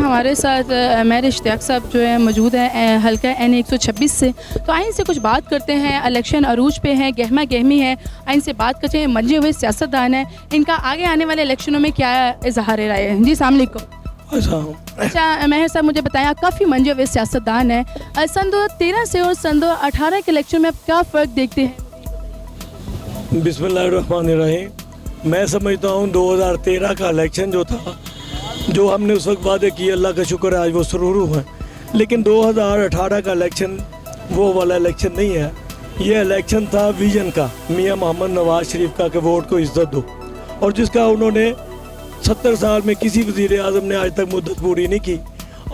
हमारे साथ मेयर इश्तियाक साहब जो है मौजूद है हल्का NA 126 से। तो आइन से कुछ बात करते हैं, इलेक्शन अरूज पे है, गहमा गहमी है, आइन से बात करते हैं। मंजे हुए सियासतदान हैं, इनका आगे आने वाले इलेक्शनों में क्या इजहार राय है? जी अस्सलाम वालेकुम। अच्छा मेहर साहब मुझे बताया, काफ़ी मंजे हुए सियासतदान हैं, सन 2013 से और सन 2018 के इलेक्शन में आप क्या फ़र्क देखते हैं? बिस्मिल्लाहिर्रहमानिर्रहीम। मैं समझता हूँ 2013 का इलेक्शन जो था, जो हमने उस वक्त वादे किए, अल्लाह का शुक्र है आज वो शुरू हैं। लेकिन 2018 का इलेक्शन वो वाला इलेक्शन नहीं है। ये इलेक्शन था विजन का, मियाँ मोहम्मद नवाज शरीफ का कि वोट को इज्जत दो, और जिसका उन्होंने 70 साल में किसी वज़ीर आज़म ने आज तक मुद्दत पूरी नहीं की।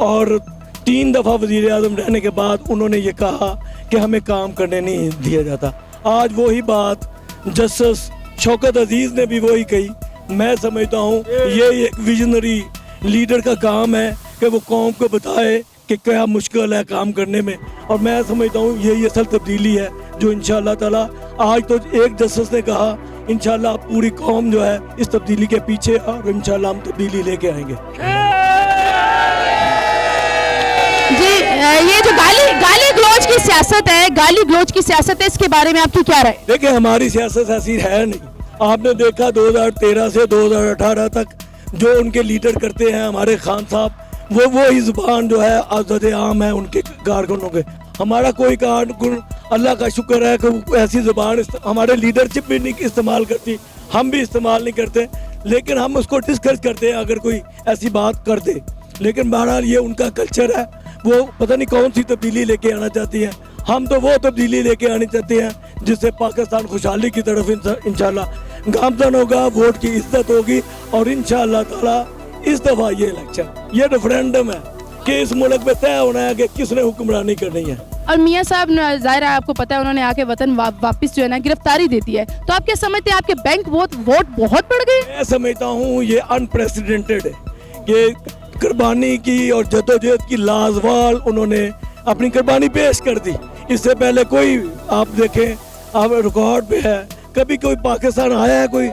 और 3 दफ़ा वज़ीर आज़म रहने के बाद उन्होंने ये कहा कि हमें काम करने नहीं दिया जाता। आज वही बात जस्टिस शौकत अजीज़ ने भी वही कही। मैं समझता हूँ ये एक विजनरी लीडर का काम है कि वो कौम को बताए कि क्या मुश्किल है काम करने में। और मैं समझता हूँ यही असल तब्दीली है जो इंशाअल्लाह ताला, आज तो एक जस्टिस ने कहा, इंशाअल्लाह पूरी कौम जो है इस तब्दीली के पीछे, और इंशाअल्लाह हम तब्दीली लेके आएंगे। जी ये जो गाली गलौज की सियासत है, गाली गलौज की सियासत है, इसके बारे में आपकी क्या राय? देखिए हमारी सियासत ऐसी है नहीं। आपने देखा 2013 से 2018 तक जो उनके लीडर करते हैं हमारे खान साहब, वो ही ज़ुबान जो है आज़ाद आम है उनके कारकुनों के। हमारा कोई कारकुन, अल्लाह का शुक्र है कि ऐसी ज़ुबान हमारे लीडरशिप भी नहीं इस्तेमाल करती, हम भी इस्तेमाल नहीं करते, लेकिन हम उसको डिस्कस करते हैं अगर कोई ऐसी बात कर दे। लेकिन बहरहाल ये उनका कल्चर है, वो पता नहीं कौन सी तब्दीली लेके आना चाहती है। हम तो वो तब्दीली लेके आनी चाहते हैं जिससे पाकिस्तान खुशहाली की तरफ इंशाल्लाह गामजन होगा, वोट की इज्जत होगी, और इंशाल्लाह ताला इस दफ़ा ये इलेक्शन, ये रेफरेंडम है कि इस मुल्क में तय होना है कि किसने हुक्मरानी करनी है। और मियाँ साहब ज़ाहिर है आपको पता है उन्होंने आके वतन वापस जो है ना गिरफ्तारी देती है, तो आप क्या समझते हैं आपके बैंक वोट बहुत बढ़ गए? मैं समझता हूँ ये अनप्रेसिडेंटेड है कि कुर्बानी की और जदोजहद की लाजवाल उन्होंने अपनी कुर्बानी पेश कर दी। इससे पहले कोई, आप देखें, आप रिकॉर्ड पे है, कभी कोई पाकिस्तान आया है कोई?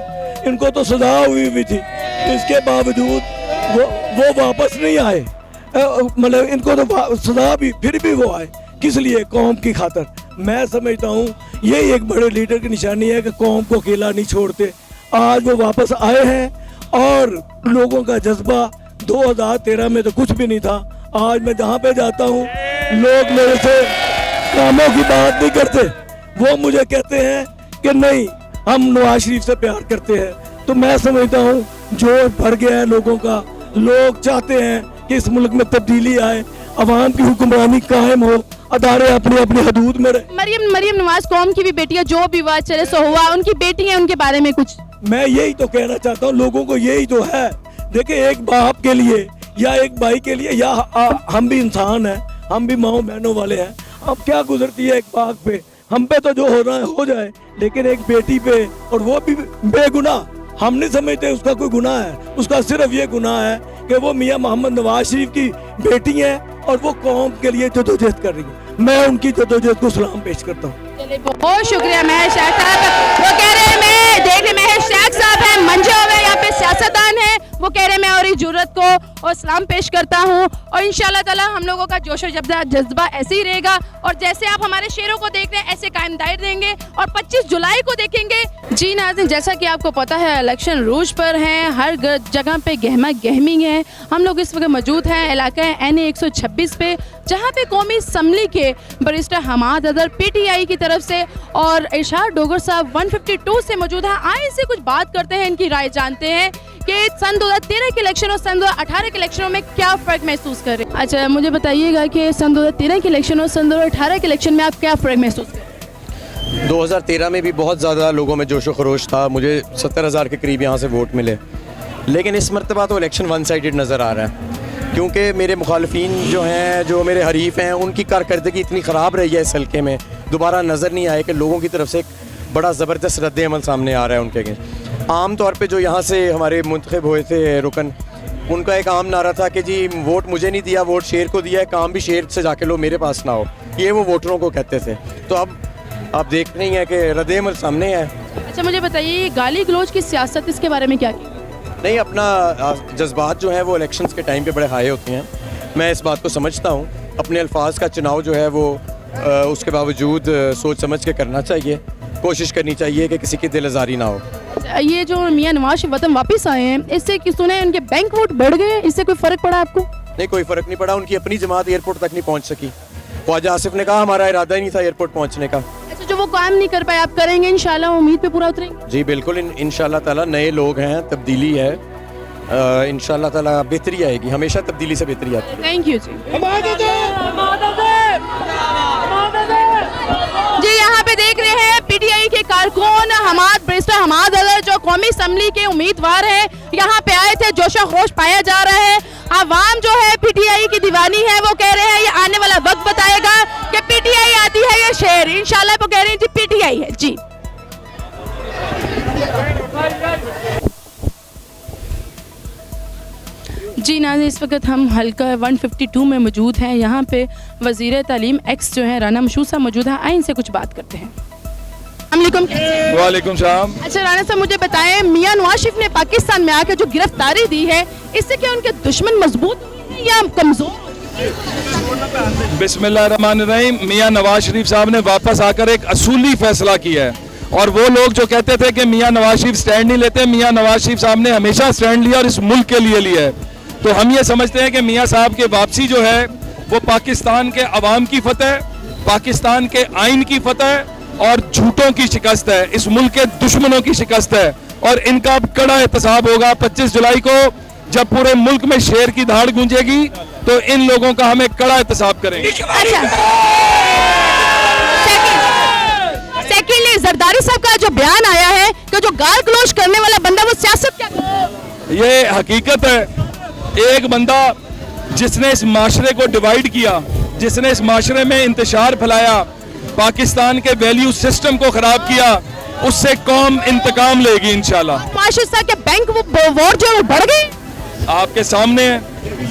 इनको तो सजा हुई भी थी, इसके बावजूद वो वापस नहीं आए। मतलब इनको तो सजा भी, फिर भी वो आए, किस लिए? कौम की खातर। मैं समझता हूँ ये एक बड़े लीडर की निशानी है कि कौम को अकेला नहीं छोड़ते। आज वो वापस आए हैं और लोगों का जज्बा 2013 में तो कुछ भी नहीं था। आज मैं जहाँ पे जाता हूँ लोग मेरे से कामों की बात नहीं करते, वो मुझे कहते हैं कि नहीं हम नवाज शरीफ से प्यार करते हैं। तो मैं समझता हूँ जोश भर गया है लोगों का, लोग चाहते हैं कि इस मुल्क में तब्दीली आए, अवाम की हुक्मरानी कायम हो, अदारे अपनी अपनी हदूद में रहे। मरियम नवाज कौम की भी बेटियां, जो भी बात चले सो हुआ, उनकी बेटी है, उनके बारे में कुछ? मैं यही तो कहना चाहता हूँ लोगों को, यही तो है। देखिए एक बाप के लिए या एक भाई के लिए, या हम भी इंसान हैं, हम भी माओ बहनों वाले हैं, अब क्या गुजरती है एक बाप पे, हम पे तो जो हो रहा है हो जाए, लेकिन एक बेटी पे, और वो भी बेगुनाह, हम नहीं समझते उसका कोई गुनाह है। उसका सिर्फ ये गुनाह है कि वो मियाँ मोहम्मद नवाज शरीफ की बेटी है और वो कौम के लिए जदोजहद कर रही है। मैं उनकी जदोजहद को सलाम पेश करता हूँ। बहुत शुक्रिया मेहर शाह साहब। वो कह रहे हैं, मैं देख रहे मेहर शाह साहब हैं, मंजे हो गए यहाँ पे सियासतदान हैं, वो कह रहे हैं मैं और इस जुर्रत को और सलाम पेश करता हूँ, और इंशाल्लाह ताला हम लोगों का जोश और जज्बा ऐसे ही रहेगा, और जैसे आप हमारे शेरों को देख रहे हैं ऐसे कायम दायर रहेंगे, और 25 जुलाई को देखेंगे। जी नाज़रीन, जैसा कि आपको पता है इलेक्शन रूज पर हैं, हर जगह पे गहमा गहमी है। हम लोग इस वक्त मौजूद हैं इलाका NA 126 पे, जहाँ पे कौमी असम्बली के बरिस्टर हमाद अदर PTI की तरफ से और इरशाद डोगर साहब 152 से मौजूद है। आए से कुछ बात करते हैं, इनकी राय जानते हैं कि सन 2013 के इलेक्शन और सन 2018 के इलेक्शनों में क्या फ़र्क महसूस कर रहे हैं। अच्छा मुझे बताइएगा कि सन 2013 के इलेक्शन और सन 2018 के इलेक्शन में आप क्या फ़र्क महसूस कर रहे हैं? 2013 में भी बहुत ज़्यादा लोगों में जोश व खरोश था, मुझे 70,000 के करीब यहाँ से वोट मिले, लेकिन इस मरतबा तो इलेक्शन वन साइडेड नज़र आ रहा है, क्योंकि मेरे मुखालफिन जो हैं, जो मेरे हरीफ हैं, उनकी कारकर्दगी इतनी ख़राब रही है इस हल्के में, दोबारा नज़र नहीं आए कि लोगों की तरफ से एक बड़ा ज़बरदस्त रद्द अमल सामने आ रहा है उनके अगेंस्ट। आम तौर पे जो यहाँ से हमारे मुंतखब हुए थे रुकन, उनका एक आम नारा था कि जी वोट मुझे नहीं दिया, वोट शेर को दिया है, काम भी शेर से जाके लो, मेरे पास ना हो, ये वो वोटरों को कहते थे। तो अब आप देख रही हैं कि रद्द अमल सामने है। अच्छा मुझे बताइए, गाली गलौज की सियासत, इसके बारे में क्या? नहीं, अपना जज्बात जो है वो इलेक्शंस के टाइम पे बड़े हाई होते हैं, मैं इस बात को समझता हूँ। अपने अल्फाज का चुनाव जो है वो उसके बावजूद सोच समझ के करना चाहिए, कोशिश करनी चाहिए कि किसी की दिल आज़ारी ना हो। ये जो मियां नवाज शरीफ वतन वापस आए हैं, इससे कि सुने उनके बैंक वोट बढ़ गए, इससे कोई फ़र्क पड़ा आपको? नहीं, कोई फ़र्क नहीं पड़ा। उनकी अपनी जमात एयरपोर्ट तक नहीं पहुँच सकी। ख्वाजा आसिफ ने कहा हमारा इरादा ही नहीं था एयरपोर्ट पहुँचने का। अच्छा, जो वो काम नहीं कर पाए आप करेंगे इंशाल्लाह, उम्मीद पे पूरा उतरेंगे? जी बिल्कुल, इंशाल्लाह ताला नए लोग हैं, तब्दीली है, इंशाल्लाह ताला बेहतरी आएगी। हमेशा तब्दीली से बेहतरी आती है। थैंक यू जी। जी यहाँ पे देख रहे हैं पीटीआई के कारकुन बैरिस्टर हमाद अजहर जो कौमी असम्बली के उम्मीदवार हैं, यहाँ पे आए थे। जोशो खरोश पाया जा रहा है। आवाम जो है पीटीआई की दीवानी है, वो कह रहे हैं ये आने वाला वक्त बताएगा कि पीटीआई आती है या शहर। इंशाल्लाह वो कह रहे हैं जी पीटीआई है जी। जी नाज़रीन, इस वक्त हम हल्का 152 में मौजूद हैं। यहाँ पे वज़ीर तालीम एक्स जो है राना मशहूद साहब मौजूद हैं। आइए इनसे कुछ बात करते हैं। वालेकुम सलाम। अच्छा राना साहब, मुझे बताएं, मियां नवाज शरीफ ने पाकिस्तान में आकर जो गिरफ्तारी दी है, इससे क्या उनके दुश्मन मजबूत हुए हैं या कमजोर? बिस्मिल्लाहिर्रहमानिर्रहीम। मियां नवाज शरीफ साहब ने वापस आकर एक असूली फैसला किया है, और वो लोग जो कहते थे कि मियां नवाज शरीफ स्टैंड नहीं लेते, मियां नवाज शरीफ साहब ने हमेशा स्टैंड लिया और इस मुल्क के लिए लिया है। तो हम ये समझते हैं कि मियां साहब के वापसी जो है वो पाकिस्तान के अवाम की फतह, पाकिस्तान के आइन की फतह और झूठों की शिकस्त है, इस मुल्क के दुश्मनों की शिकस्त है। और इनका अब कड़ा एहतसाब होगा 25 जुलाई को, जब पूरे मुल्क में शेर की दहाड़ गूंजेगी, तो इन लोगों का हमें कड़ा एहतसाब करेंगे। सेकेंडली, जरदारी साहब का जो बयान आया है कि जो गाल गलौज करने वाला बंदा वो सियासत क्या करे? ये हकीकत है। एक बंदा जिसने इस माशरे को डिवाइड किया, जिसने इस माशरे में इंतशार फैलाया, पाकिस्तान के वैल्यू सिस्टम को खराब किया, उससे कौम इंतकाम लेगी इंशाल्लाह। माशरे साहब के बैंक वोट जो बढ़ गए आपके सामने है।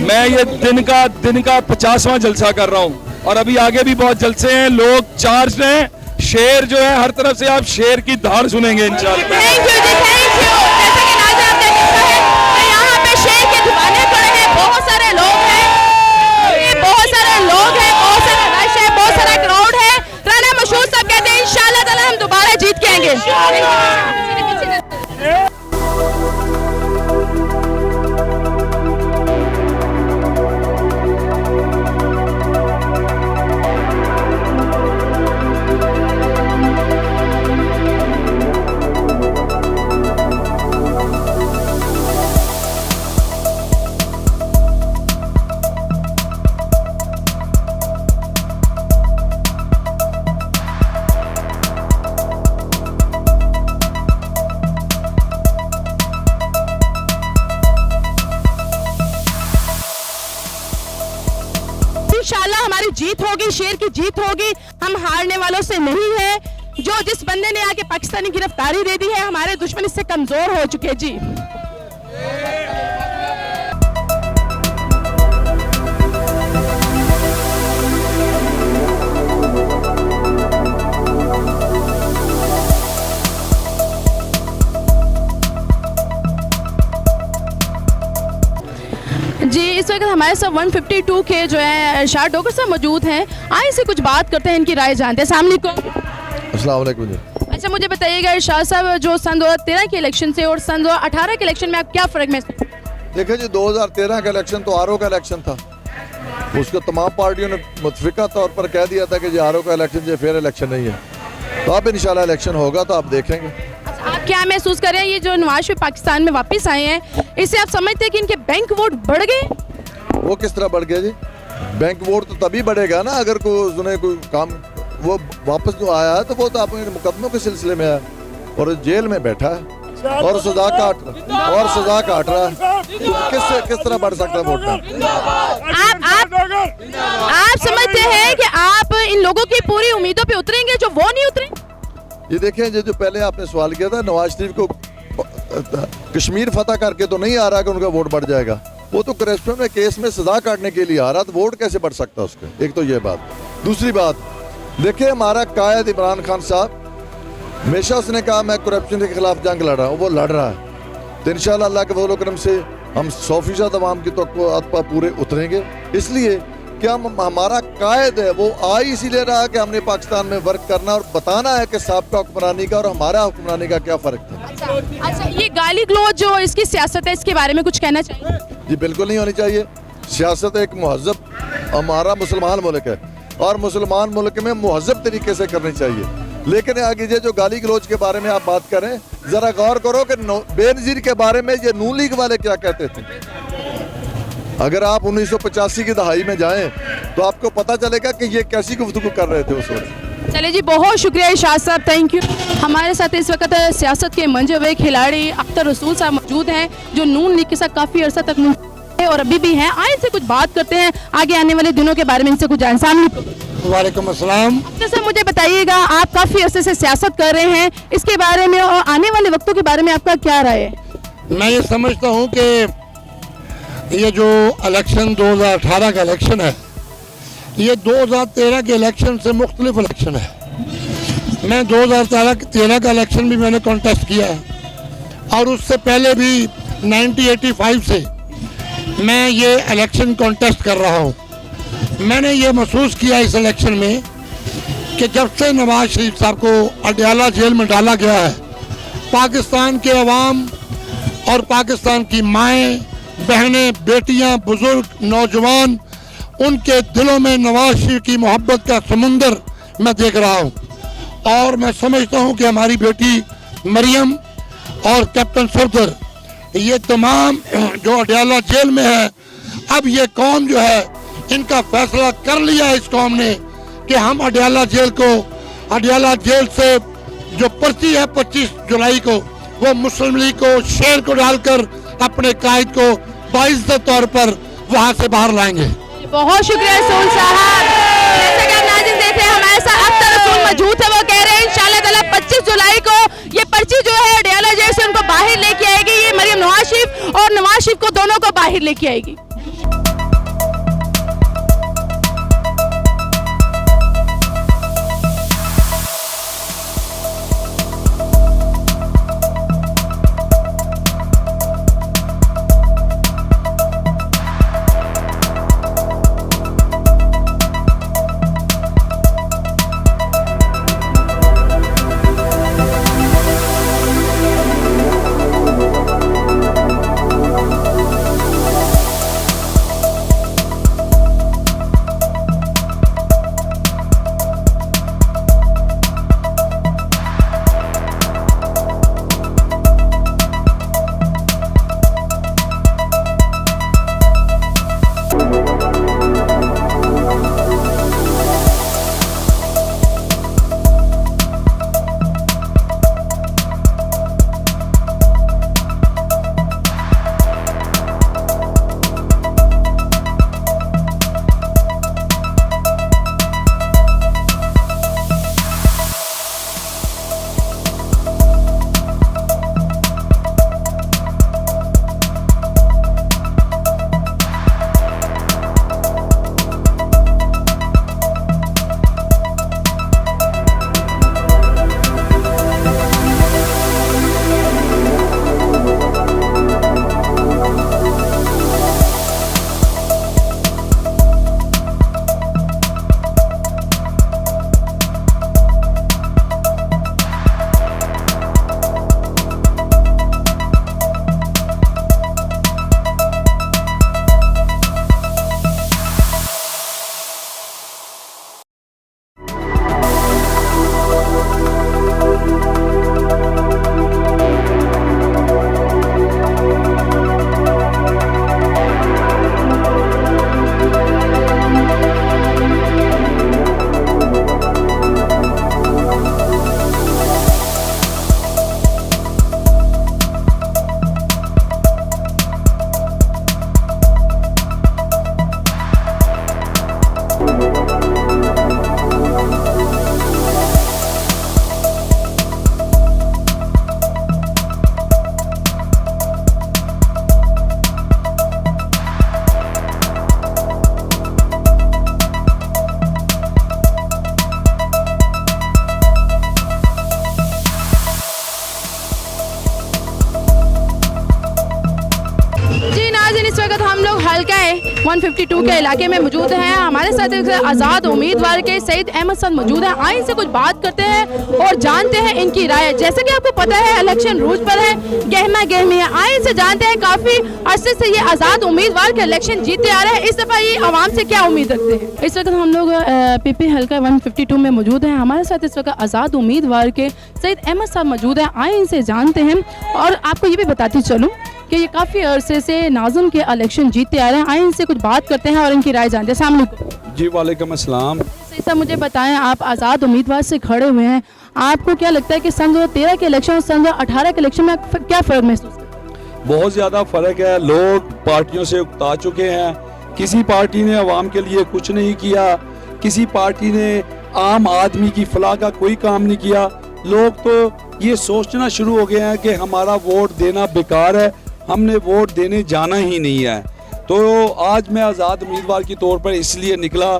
मैं ये दिन का 50वां जलसा कर रहा हूँ, और अभी आगे भी बहुत जलसे हैं। लोग चार्ज हैं। शेर जो है हर तरफ से आप शेर की दहाड़ सुनेंगे इंशाल्लाह। थैंक यू जी, थैंक यू। जैसा कि नाज़रीन आपने देखा है कि यहाँ पे शेर के दीवाने खड़े हैं, बहुत सारे लोग हैं, बहुत सारे लोग हैं, बहुत सारा रश है, बहुत सारा क्राउड है। राना मशहूद साहब कहते हैं इंशाल्लाह ताला हम दोबारा जीत के आएंगे। इंशाल्लाह हमारी जीत होगी, शेर की जीत होगी। हम हारने वालों से नहीं है। जो जिस बंदे ने आके पाकिस्तानी गिरफ्तारी दे दी है, हमारे दुश्मन इससे कमजोर हो चुके जी। जी इस वक्त हमारे साथ 152 के जो है शाह डोगर साहब मौजूद हैं। आइए से कुछ बात करते हैं, इनकी राय जानते हैं। अस्सलाम वालेकुम। अस्सलाम वालेकुम जी। अच्छा मुझे बताइएगा शाह साहब, जो सन 2013 के इलेक्शन से और सन 2018 के इलेक्शन में आप क्या फ़र्क महसूस? देखिए जी, 2013 का इलेक्शन तो आरओ का इलेक्शन था। उसको तमाम पार्टियों ने मुतफिका तौर पर कह दिया था कि जी आरओ का इलेक्शन जो फेयर इलेक्शन नहीं है। तो अब इंशाल्लाह इलेक्शन होगा तो आप देखेंगे। अच्छा, आप क्या महसूस कर रहे हैं ये जो नवाज शरीफ पाकिस्तान में वापस आए हैं, इससे आप समझते हैं कि इनके बैंक वोट बढ़ गए? वो किस तरह बढ़ गया जी? बैंक वोट तो तभी बढ़ेगा ना अगर कोई काम वो वापस जो आया है, तो वो तो अपने मुकदमों के सिलसिले में है और जेल में बैठा है और सजा काट रहा है। तो किस तरह बढ़ सकता है वोट बैंक? आप समझते हैं कि आप इन लोगों की पूरी उम्मीदों पे उतरेंगे जो वो नहीं उतरे? ये देखें, जो पहले आपने सवाल किया था, नवाज शरीफ को कश्मीर फतह करके तो नहीं आ रहा कि उनका वोट बढ़ जाएगा। वो तो करप्शन में केस में सजा काटने के लिए आ रहा, तो वोट कैसे बढ़ सकता है उसके? एक तो ये बात। दूसरी बात देखिए, हमारा कायद इमरान खान साहब हमेशा उसने कहा मैं करप्शन के खिलाफ जंग लड़ रहा हूँ, वो लड़ रहा है। तो इंशाल्लाह अल्लाह के फजल करम से हम 100% अवाम की तवक्कुआत पर पूरे उतरेंगे। इसलिए कि हमारा कायद है वो आ इसीलिए रहा कि हमने पाकिस्तान में वर्क करना और बताना है कि साहब का हुक्मरानी का और हमारा हुक्मरानी का क्या फ़र्क है। अच्छा, ये गाली गलौज जो इसकी सियासत है, इसके बारे में कुछ कहना चाहिए? जी बिल्कुल नहीं होनी चाहिए। सियासत एक महज़ब, हमारा मुसलमान मुल्क है और मुसलमान मुल्क में महज़ब तरीके से करनी चाहिए। लेकिन आगे ये जो गाली गलौज के बारे में आप बात करें, ज़रा गौर करो कि बेनज़ीर के बारे में ये नून लीग वाले क्या कहते थे। अगर आप 1985 की दहाई में जाएं तो आपको पता चलेगा कि ये कैसी गुफ्तगू कर रहे थे उस वक्त। चलिए जी, बहुत शुक्रिया इरशाद साहब, थैंक यू। हमारे साथ इस वक्त सियासत के मंजे हुए खिलाड़ी अख्तर रसूल साहब मौजूद हैं, जो नून लीग के साथ काफ़ी अरसा तक है और अभी भी हैं। आए से कुछ बात करते हैं आगे आने वाले दिनों के बारे में, इनसे कुछ जानसान। वालेकुम अस्सलाम। अख्तर साहब, मुझे बताइएगा, आप काफ़ी अरसे से सियासत कर रहे हैं, इसके बारे में और आने वाले वक्तों के बारे में आपका क्या राय है? मैं ये समझता हूँ कि ये जो इलेक्शन 2018 का इलेक्शन है, ये 2013 के इलेक्शन से मुख्तलिफ इलेक्शन है। मैं 2013 का इलेक्शन भी मैंने कॉन्टेस्ट किया है और उससे पहले भी 1985 से मैं ये इलेक्शन कॉन्टेस्ट कर रहा हूँ। मैंने ये महसूस किया इस इलेक्शन में कि जब से नवाज शरीफ साहब को अडयाला जेल में डाला गया है, पाकिस्तान के अवाम और पाकिस्तान की माएँ, बहनें, बेटियां, बुजुर्ग, नौजवान, उनके दिलों में नवाज शरीफ की मोहब्बत का समुंदर मैं देख रहा हूं। और मैं समझता हूं कि हमारी बेटी मरियम और कैप्टन सरदर, ये तमाम जो अडयाला जेल में है, अब ये कौम जो है, इनका फैसला कर लिया इस कौम ने कि हम अडयाला जेल से जो पर्ची है 25 जुलाई को, वो मुस्लिम लीग को, शेर को डालकर अपने कायद को बाइज्जत तौर पर वहां से बाहर लाएंगे। बहुत शुक्रिया रसूल साहब। जैसे कि आप नाज़रीन देख रहे हैं, हमारे साथ अख्तर रसूल मौजूद है। वो कह रहे हैं इंशाल्लाह ताला 25 जुलाई को ये पर्ची जो है अडयाला जेल से उनको बाहर लेके आएगी। ये मरियम नवाज शरीफ और नवाज शरीफ को दोनों को बाहर लेके आएगी। नाज़रीन, इस वक्त हम लोग हल्का 152 के इलाके में मौजूद हैं। हमारे साथ एक आज़ाद उम्मीदवार के सईद अहमद सर मौजूद हैं। आइए इनसे कुछ बात करते हैं और जानते हैं इनकी राय। जैसे कि आपको पता है इलेक्शन रूज पर है, गहमा गहमी है। आइए इनसे जानते हैं, काफ़ी अरसे से ये आज़ाद उम्मीदवार के इलेक्शन जीतते आ रहे हैं, इस दफ़ा ये आवाम से क्या उम्मीद रखते हैं। इस वक्त हम लोग पीपी हल्का 152 में मौजूद हैं। हमारे साथ इस वक्त आज़ाद उम्मीदवार के सईद अहमद साहब मौजूद हैं। आइए इनसे जानते हैं और आपको ये भी बताती चलूँ कि ये काफ़ी अरसे से नाज़िम के इलेक्शन जीतते आ रहे हैं। आइए इनसे कुछ बात करते हैं और इनकी राय जानते हैं। अस्सलाम वालेकुम। जी वालेकुम अस्सलाम। सही साहब, मुझे बताएं, आप आज़ाद उम्मीदवार से खड़े हुए हैं, आपको क्या लगता है कि सन 2013 के इलेक्शन और सन 2018 के इलेक्शन में क्या फ़र्क महसूस करते हैं? बहुत ज़्यादा फ़र्क है। लोग पार्टियों से उकता चुके हैं। किसी पार्टी ने आवाम के लिए कुछ नहीं किया, किसी पार्टी ने आम आदमी की फलाह का कोई काम नहीं किया। लोग तो ये सोचना शुरू हो गए हैं कि हमारा वोट देना बेकार है, हमने वोट देने जाना ही नहीं है। तो आज मैं आज़ाद उम्मीदवार के तौर पर इसलिए निकला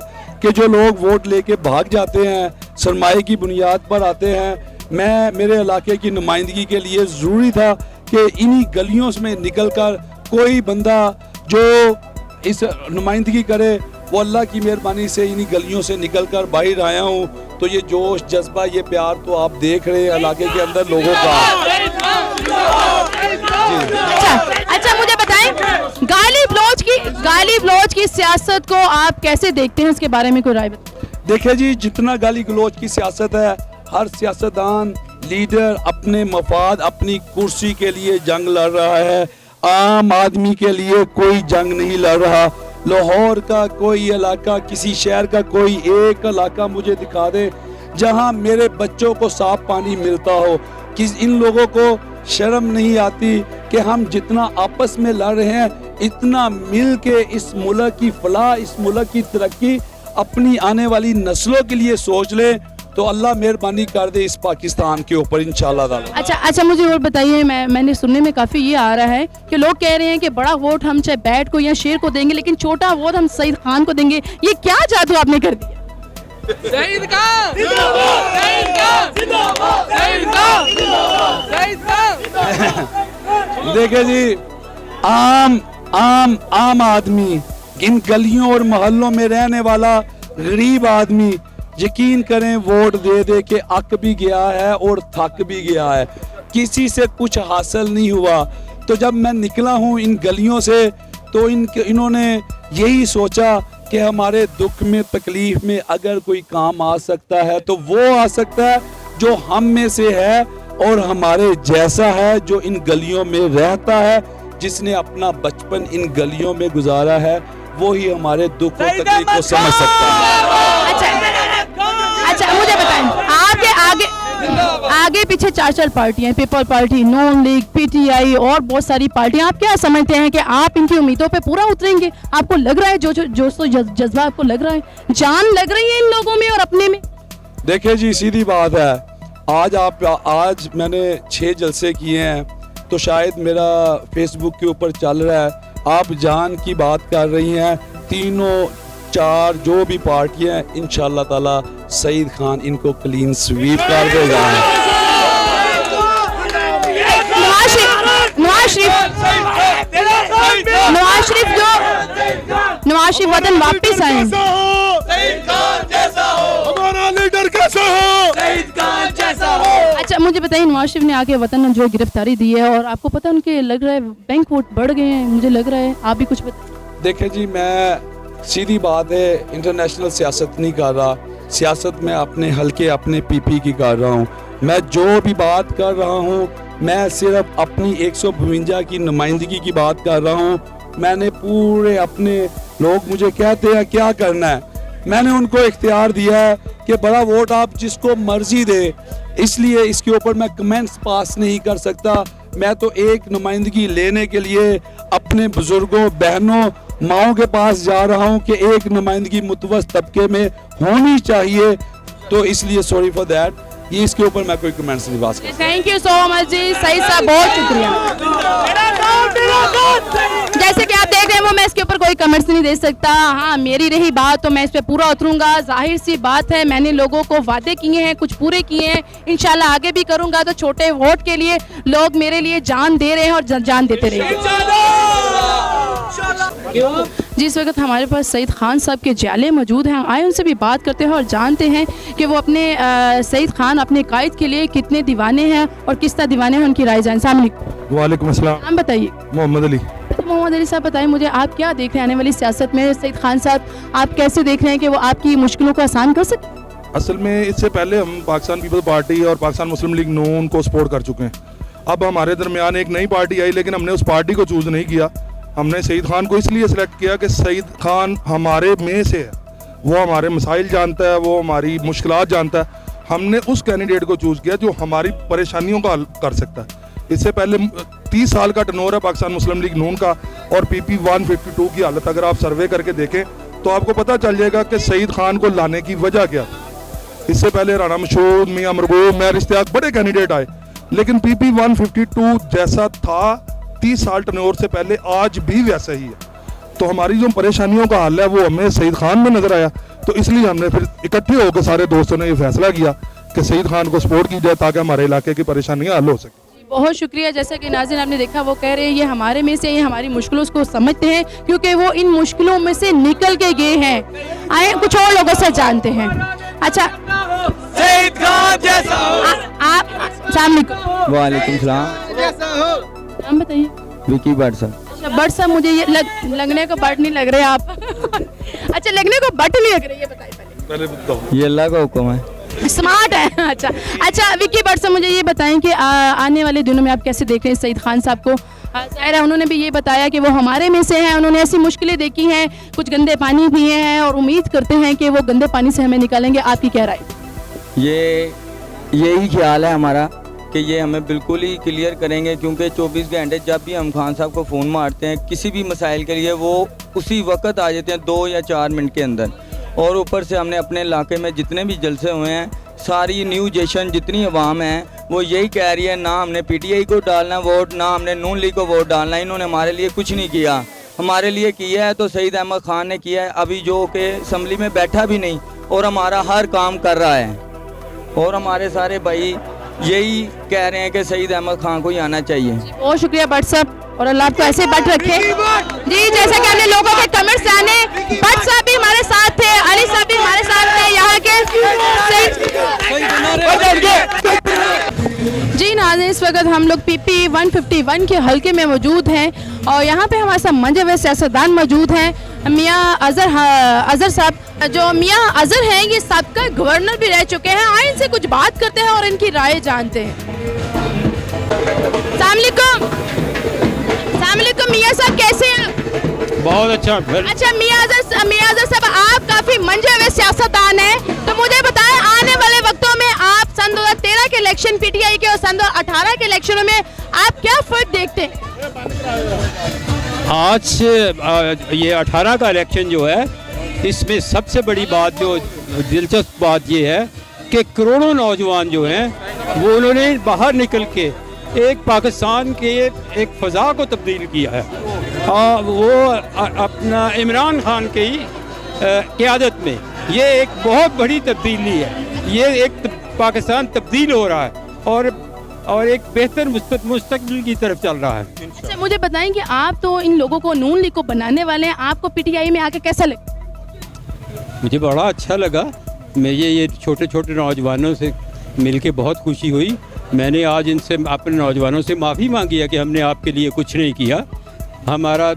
कि जो लोग वोट लेके भाग जाते हैं, सरमाए की बुनियाद पर आते हैं, मैं मेरे इलाके की नुमाइंदगी के लिए ज़रूरी था कि इन्हीं गलियों में निकलकर कोई बंदा जो इस नुमाइंदगी करे, वो अल्लाह की मेहरबानी से इन्हीं गलियों से निकलकर बाहर आया हूँ। तो ये जोश, जज्बा, ये प्यार तो आप देख रहे हैं इलाके के अंदर लोगों का। अच्छा, मुझे बताएं, गाली गलौज की सियासत को आप कैसे देखते हैं, इसके बारे में कोई राय बताएं। देखिए जी, जितना गाली गलौज की सियासत है, हर सियासतदान लीडर अपने मफाद, अपनी कुर्सी के लिए जंग लड़ रहा है। आम आदमी के लिए कोई जंग नहीं लड़ रहा। लाहौर का कोई इलाका, किसी शहर का कोई एक इलाका मुझे दिखा दे जहां मेरे बच्चों को साफ पानी मिलता हो। कि इन लोगों को शर्म नहीं आती कि हम जितना आपस में लड़ रहे हैं, इतना मिल के इस मुल्क की फलाह, इस मुल्क की तरक्की, अपनी आने वाली नस्लों के लिए सोच ले, तो अल्लाह मेहरबानी कर दे इस पाकिस्तान के ऊपर इंशाल्लाह ताला। अच्छा, मुझे और बताइए, मैंने सुनने में काफ़ी ये आ रहा है कि लोग कह रहे हैं कि बड़ा वोट हम चाहे बैट को या शेर को देंगे, लेकिन छोटा वोट हम सईद खान को देंगे। ये क्या जादू आपने कर दिया? सईद खान जिंदाबाद, सईद खान जिंदाबाद, सईद खान जिंदाबाद, सईद खान। देखिए जी, आम आदमी, इन गलियों और मोहल्लों में रहने वाला गरीब आदमी, यकीन करें वोट दे दे के अक भी गया है और थक भी गया है, किसी से कुछ हासिल नहीं हुआ। तो जब मैं निकला हूँ इन गलियों से, तो इन्होंने यही सोचा कि हमारे दुख में, तकलीफ में अगर कोई काम आ सकता है तो वो आ सकता है जो हम में से है और हमारे जैसा है, जो इन गलियों में रहता है, जिसने अपना बचपन इन गलियों में गुजारा है, वो ही हमारे दुख और तकलीफ को समझ सकता है। अच्छा, मुझे बताएं, आपके आगे पीछे 4 पार्टियां, पीपल पार्टी, नून लीग, पीटीआई और बहुत सारी पार्टियां, आप क्या समझते हैं कि आप इनकी उम्मीदों पे पूरा उतरेंगे? आपको लग रहा है जो जज्बा आपको लग रहा है, जान लग रही है इन लोगों में और अपने में? देखिए जी, सीधी बात है, आज मैंने 6 जलसे किए हैं, तो शायद मेरा फेसबुक के ऊपर चल रहा है, आप जान की बात कर रही हैं। तीनों 4 जो भी पार्टियां हैं, इंशाल्लाह ताला सईद खान इनको क्लीन स्वीप कर देगा। नवाज शरीफ वतन वापस आए, हमारा लीडर कैसा हो, अच्छा, मुझे बताइए, नवाज शरीफ ने आके वतन जो गिरफ्तारी दी है और आपको पता है उनके लग रहा है बैंक वोट बढ़ गए हैं, मुझे लग रहा है, आप भी कुछ बताइए। देखिए जी, मैं सीधी बात है, इंटरनेशनल सियासत नहीं कर रहा, सियासत में अपने हल्के, अपने पीपी की कर रहा हूँ। मैं जो भी बात कर रहा हूँ, मैं सिर्फ अपनी 152 की नुमाइंदगी की बात कर रहा हूँ। मैंने पूरे अपने, लोग मुझे कहते हैं क्या करना है, मैंने उनको इख्तियार दिया है कि बड़ा वोट आप जिसको मर्जी दे, इसलिए इसके ऊपर मैं कमेंट्स पास नहीं कर सकता। मैं तो एक नुमाइंदगी लेने के लिए अपने बुजुर्गों, बहनों, माओं के पास जा रहा हूं कि एक नुमाइंदगी मुतवस्सित तबके में होनी चाहिए, तो इसलिए सॉरी फॉर दैट, ये इसके ऊपर मैं कोई कमेंट्स नहीं पास कर। थैंक यू सो मच जी, सईद साहब, बहुत शुक्रिया। जैसे कि आप देख रहे हैं, वो मैं इसके ऊपर कोई कमेंट्स नहीं दे सकता। हाँ, मेरी रही बात तो मैं इस पे पूरा उतरूंगा, जाहिर सी बात है, मैंने लोगों को वादे किए हैं, कुछ पूरे किए हैं, इंशाल्लाह आगे भी करूंगा। तो छोटे वोट के लिए लोग मेरे लिए जान दे रहे हैं और जान देते रहेंगे। जी इस वक्त हमारे पास सईद खान साहब के जाले मौजूद हैं। आए उनसे भी बात करते हैं और जानते हैं कि वो अपने सईद खान अपने कायद के लिए कितने दीवाने हैं और किस तरह दीवाने हैं, उनकी राय जान। वालेकुम अस्सलाम। नाम बताइए। मोहम्मद अली। मोहम्मद अली साहब बताइए मुझे, आप क्या देख रहे हैं आने वाली सियासत में? सईद खान साहब आप कैसे देख रहे हैं कि वो आपकी मुश्किलों को आसान कर सकें? असल में इससे पहले हम पाकिस्तान पीपल्स पार्टी और पाकिस्तान मुस्लिम लीग नून को सपोर्ट कर चुके हैं। अब हमारे दरमियान एक नई पार्टी आई, लेकिन हमने उस पार्टी को चूज़ नहीं किया। हमने सईद खान को इसलिए सिलेक्ट किया कि सईद खान हमारे में से है, वो हमारे मसाइल जानता है, वो हमारी मुश्किलात जानता है। हमने उस कैंडिडेट को चूज़ किया जो हमारी परेशानियों का हल कर सकता है। इससे पहले 30 साल का टर्नओवर है पाकिस्तान मुस्लिम लीग नून का, और PP 152 की हालत अगर आप सर्वे करके देखें तो आपको पता चल जाएगा कि सईद खान को लाने की वजह क्या थी। इससे पहले राना मशहूद, मियां मरगूब, मेहर इश्तियाक, बड़े कैंडिडेट आए, लेकिन PP 152 जैसा था 30 साल टर्नओवर से पहले आज भी वैसा ही है। तो हमारी जो परेशानियों का हल है वो हमें सईद खान में नजर आया, तो इसलिए हमने फिर इकट्ठे होकर सारे दोस्तों ने ये फैसला किया कि सईद खान को सपोर्ट की जाए ताकि हमारे इलाके की परेशानियां हल हो सके। बहुत शुक्रिया। जैसा कि नाज़रीन आपने देखा, वो कह रहे हैं ये हमारे में से, ये हमारी मुश्किलों को समझते हैं क्योंकि वो इन मुश्किलों में से निकल के गए हैं। आए कुछ और लोगों से जानते हैं। अच्छा सईद खान जैसा आप सामने वालेकुम सलाम। नाम बताइए। विकी भट्ट साहब। अच्छा बट साहब, मुझे ये लगने को बट नहीं लग रहे आप। अच्छा लगने को बट नहीं लग रहे, ये बताइए पहले बताओ। ये अल्लाह का हुक्म है। स्मार्ट है। अच्छा विक्की भट्ट साहब मुझे ये बताएं कि आने वाले दिनों में आप कैसे देख रहे हैं सईद खान साहब को? ज़ाहिर है उन्होंने भी ये बताया कि वो हमारे में से हैं, उन्होंने ऐसी मुश्किलें देखी हैं, कुछ गंदे पानी पिए हैं और उम्मीद करते हैं कि वो गंदे पानी से हमें निकालेंगे। आपकी क्या राय? यही ख्याल है हमारा कि ये हमें बिल्कुल ही क्लियर करेंगे, क्योंकि 24 घंटे जब भी हम खान साहब को फ़ोन मारते हैं किसी भी मसाइल के लिए, वो उसी वक्त आ जाते हैं 2 या 4 मिनट के अंदर। और ऊपर से हमने अपने इलाके में जितने भी जलसे हुए हैं, सारी न्यू जेशन जितनी अवाम है वो यही कह रही है, ना हमने PTI को डालना वोट, ना हमने नून लीग को वोट डालना। इन्होंने हमारे लिए कुछ नहीं किया, हमारे लिए किया है तो सईद अहमद खान ने किया है, अभी जो कि असम्बली में बैठा भी नहीं और हमारा हर काम कर रहा है। और हमारे सारे भाई यही कह रहे हैं कि सईद अहमद खान को ही आना चाहिए। बहुत शुक्रिया भट्ट साहब, और अल्लाह आपको ऐसे बट रखे। जी जैसा कि हमने लोगों के कमेंट्स जाने, भट्ट साहब भी हमारे साथ थे, अली साहब भी हमारे साथ थे यहाँ के। जी नाज़रीन, इस वक्त हम लोग PP 151 के हल्के में मौजूद हैं और यहाँ पे हमारे साथ मंजे हुए सियासतदान मौजूद हैं। मियाँ अजहर साहब, जो मियाँ अजहर हैं ये सबका गवर्नर भी रह चुके हैं। आए इनसे कुछ बात करते हैं और इनकी राय जानते हैं। अस्सलामुअलैकुम मियाँ साहब, कैसे हैं? बहुत अच्छा। अच्छा मियाँ अजहर साहब, आप काफी मंजे हुए सियासतदान हैं, तो मुझे बताएं आने वाले वक्तों में आप सन 2013 के इलेक्शन PTI के और सन 2018 के इलेक्शनों में आप क्या फर्क देखते हैं? आज ये 18 का इलेक्शन जो है, इसमें सबसे बड़ी बात, जो दिलचस्प बात ये है कि करोड़ों नौजवान जो हैं वो उन्होंने बाहर निकल के एक पाकिस्तान के एक फ़ज़ा को तब्दील किया है। वो अपना इमरान खान की क़यादत में ये एक बहुत बड़ी तब्दीली है। ये एक पाकिस्तान तब्दील हो रहा है और एक बेहतर मुस्तकबिल की तरफ चल रहा है। अच्छा मुझे बताएं कि आप तो इन लोगों को नून लीग को बनाने वाले हैं, आपको PTI में आके कैसा लगा? मुझे बड़ा अच्छा लगा। मैं ये छोटे छोटे नौजवानों से मिलके बहुत खुशी हुई। मैंने आज इनसे, अपने नौजवानों से माफ़ी मांगी है कि हमने आपके लिए कुछ नहीं किया। हमारा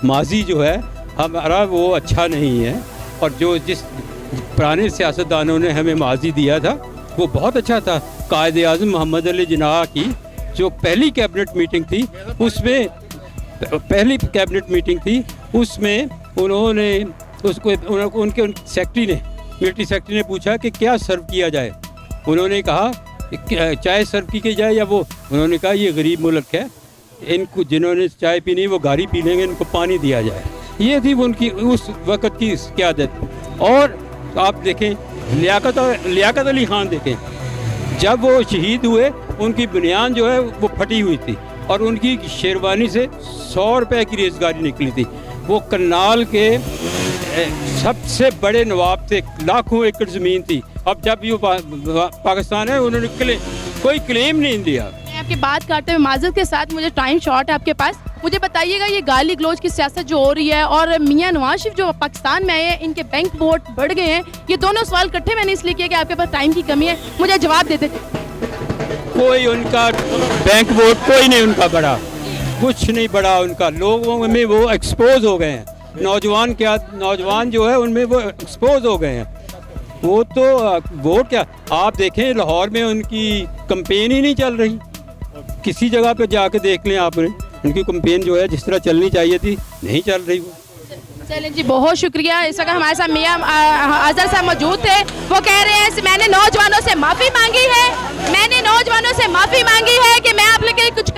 माजी जो है हमारा वो अच्छा नहीं है, और जिस पुराने सियासतदानों ने हमें माजी दिया था वो बहुत अच्छा था। कायद आज़म मोहम्मद अली जिन्ना की जो पहली कैबिनेट मीटिंग थी उसमें उन्होंने उनके मिलिट्री सेक्रेटरी ने पूछा कि क्या सर्व किया जाए। उन्होंने कहा चाय सर्व की जाए या वो, उन्होंने कहा ये गरीब मुल्क है, इनको जिन्होंने चाय पीनी वो गाड़ी पी लेंगे, इनको पानी दिया जाए। ये थी उनकी उस वक़्त की क़यादत। और आप देखें लियाकत अली ख़ान देखें, जब वो शहीद हुए उनकी बुनियाद जो है वो फटी हुई थी और उनकी शेरवानी से 100 रुपये की रेज़गारी निकली थी। वो करनाल के सबसे बड़े नवाब थे, लाखों एकड़ ज़मीन थी। अब जब ये पाकिस्तान है उन्होंने कोई क्लेम नहीं दिया। आपकी बात काटते हुए माजरत के साथ, मुझे टाइम शॉर्ट है आपके पास, मुझे बताइएगा ये गाली गलोच की सियासत जो हो रही है और मियां नवाज शरीफ जो पाकिस्तान में आए हैं, इनके बैंक वोट बढ़ गए हैं, ये दोनों सवाल इकट्ठे मैंने इसलिए किया कि आपके पास टाइम की कमी है, मुझे जवाब देते। कोई उनका बैंक वोट कोई नहीं उनका बढ़ा, कुछ नहीं बढ़ा उनका, लोगों में वो एक्सपोज हो गए हैं, नौजवान जो है उनमें वो एक्सपोज हो गए हैं। वो तो वोट क्या, आप देखें लाहौर में उनकी कंपेन ही नहीं चल रही, किसी जगह पे जाके देख लें आपने, उनकी कंपेन जो है जिस तरह चलनी चाहिए थी नहीं चल रही वो। चलें जी, बहुत शुक्रिया। इस वक्त हमारे साथ मियां अजहर साहब मौजूद थे, वो कह रहे हैं मैंने नौजवानों से माफ़ी मांगी है, मैंने नौजवानों से माफ़ी मांगी है कि मैं आप लोग के लिए कुछ